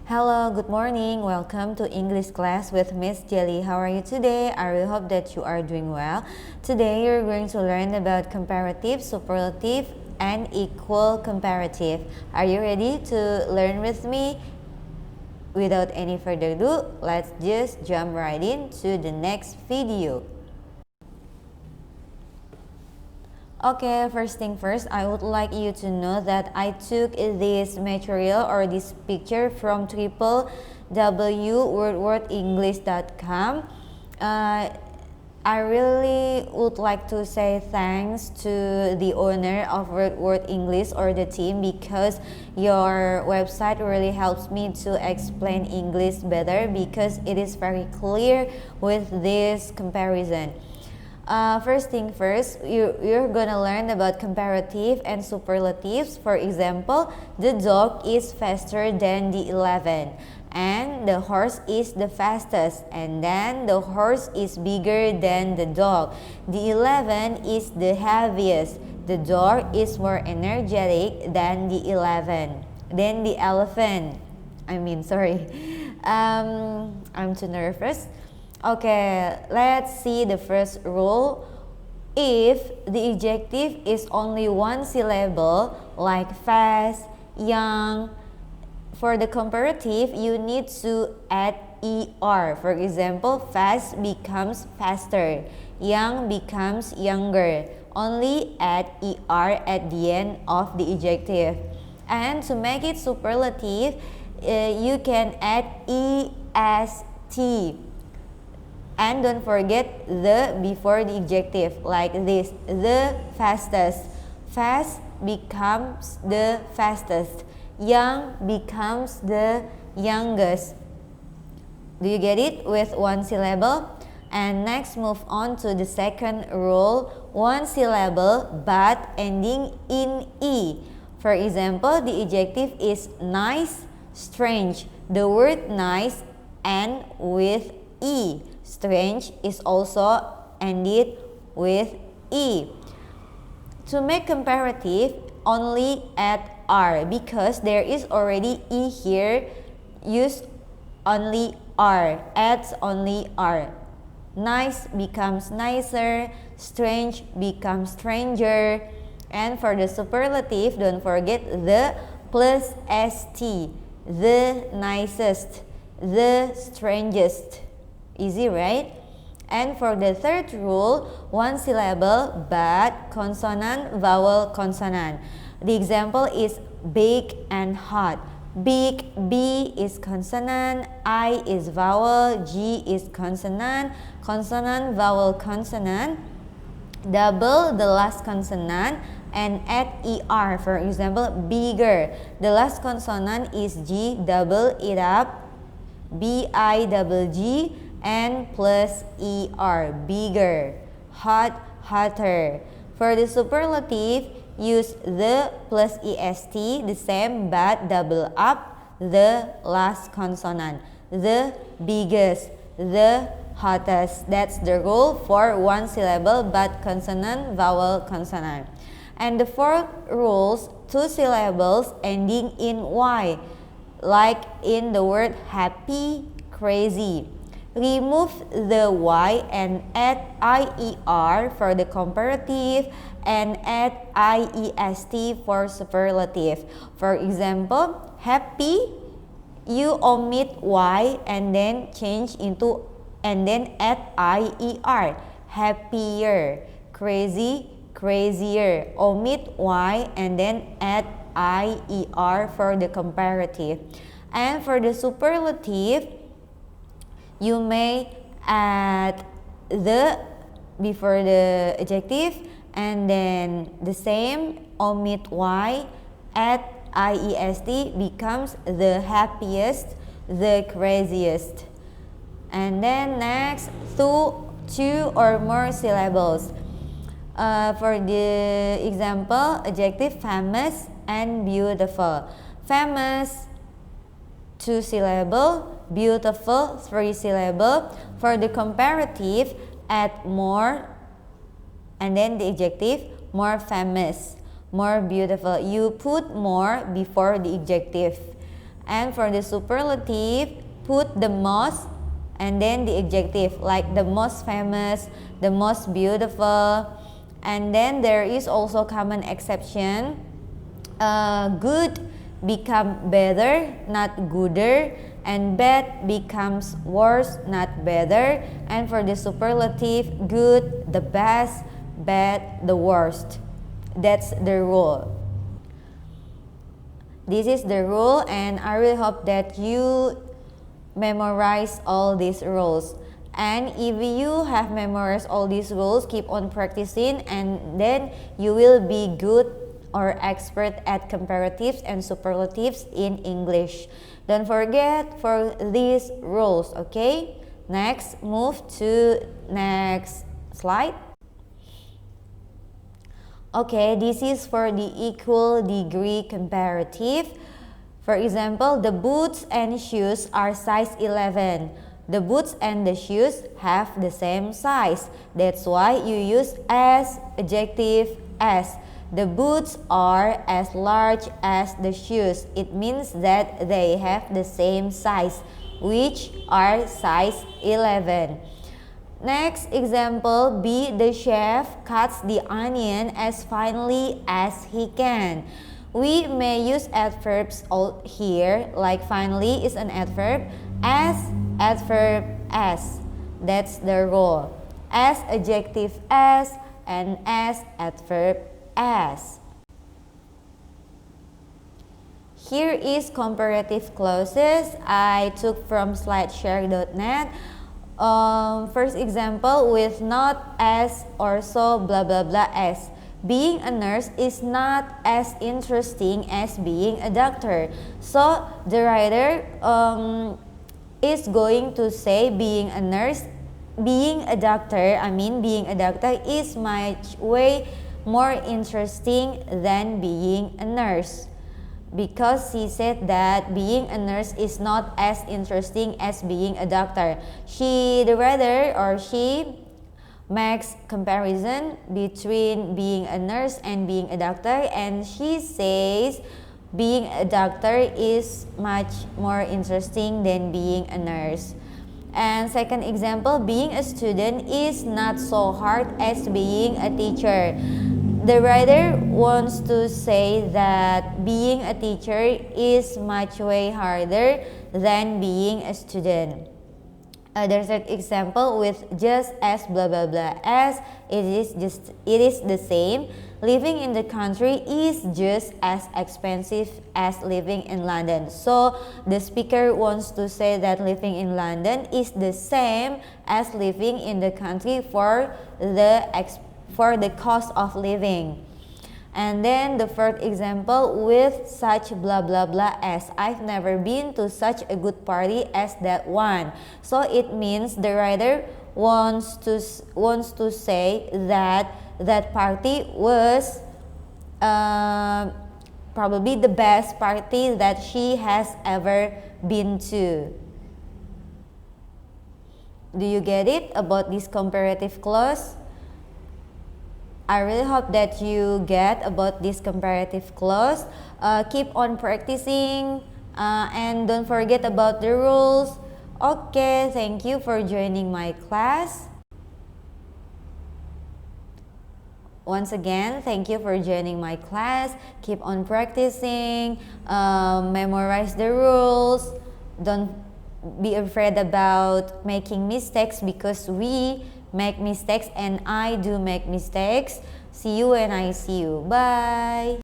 Hello, good morning. Welcome to English class with Miss Jelly. How are you today? I really hope that you are doing well. Today you're going to learn about comparative, superlative, and equal comparative. Are you ready to learn with me? Without any further ado, let's just jump right into the next video. Okay, first thing first, I would like you to know that I took this material or this picture from www.wordwordenglish.com. I really would like to say thanks to the owner of Word English or the team, because your website really helps me to explain English better, because it is very clear with this comparison. First thing first, you're gonna learn about comparative and superlatives. For example, the dog is faster than the 11, and the horse is the fastest, and then the horse is bigger than the dog. The 11 is the heaviest. The dog is more energetic than the 11. Then the elephant. I'm too nervous. Okay, let's see the first rule. If the adjective is only one syllable, like fast, young, for the comparative, you need to add er. For example, fast becomes faster, young becomes younger. Only add er at the end of the adjective. And to make it superlative, you can add est. And don't forget the before the adjective, like this. The fastest. Fast becomes the fastest. Young becomes the youngest. Do you get it? With one syllable. And next, move on to the second rule. One syllable but ending in e. For example, the adjective is nice, strange. The word nice ends with e. Strange is also ended with e. To make comparative, only add r, because there is already e here. Use only r, adds only r. Nice becomes nicer, strange becomes stranger. And for the superlative, don't forget the plus st, the nicest, the strangest. Easy, right? And for the third rule, one syllable but consonant, vowel, consonant. The example is big and hot. Big, B is consonant, I is vowel, G is consonant, consonant, vowel, consonant. Double the last consonant and add er. For example, bigger. The last consonant is G, double it up, B-I-double-G, and plus er, bigger. Hot, hotter. For the superlative, use the plus est, the same but double up the last consonant. The biggest, the hottest. That's the rule for one syllable but consonant, vowel, consonant. And the fourth rules, two syllables ending in y, like in the word happy, crazy. Remove the y and add ier for the comparative, and add iest for superlative. For example, happy, you omit y and then change into and then add ier. Happier. Crazy, crazier. Omit y and then add ier for the comparative. And for the superlative, you may add the before the adjective and then the same, omit y, add iest, becomes the happiest, the craziest. And then next, two or more syllables. For the example, adjective famous and beautiful. Famous, 2 syllable, beautiful, 3 syllable. For the comparative, add more and then the adjective, more famous, more beautiful. You put more before the adjective. And for the superlative, put the most and then the adjective, like the most famous, the most beautiful. And then there is also common exception. Good become better, not gooder, and bad becomes worse, not better. And for the superlative, good, the best, bad, the worst. That's the rule. This is the rule, and I really hope that you memorize all these rules. And if you have memorized all these rules, keep on practicing, and then you will be good or expert at comparatives and superlatives in English. Don't forget for these rules, okay? Next, move to next slide. Okay, this is for the equal degree comparative. For example, the boots and shoes are size 11. The boots and the shoes have the same size. That's why you use as, adjective as. The boots are as large as the shoes. It means that they have the same size, which are size 11. Next example, B. The chef cuts the onion as finely as he can. We may use adverbs here, like finally is an adverb, as adverb as. That's the rule. As adjective as, and as adverb as. Here is comparative clauses I took from slideshare.net. First example, with not as or so blah blah blah as. Being a nurse is not as interesting as being a doctor. So the writer is going to say being a nurse, being a doctor is much way more interesting than being a nurse. Because he said that being a nurse is not as interesting as being a doctor. The writer or she makes comparison between being a nurse and being a doctor, and she says being a doctor is much more interesting than being a nurse. And second example, being a student is not so hard as being a teacher. The writer wants to say that being a teacher is much way harder than being a student. There's an example with just as blah blah blah as. It is the same. Living in the country is just as expensive as living in London. So the speaker wants to say that living in London is the same as living in the country for the cost of living. And then the third example, with such blah blah blah as. I've never been to such a good party as that one. So it means the writer wants to say that that party was probably the best party that she has ever been to. Do you get it about this comparative clause? I really hope that you get about this comparative clause. Keep on practicing and don't forget about the rules. Okay, thank you for joining my class. Once again, thank you for joining my class. Keep on practicing, memorize the rules. Don't be afraid about making mistakes, because we make mistakes and I do make mistakes. See you when I see you. Bye.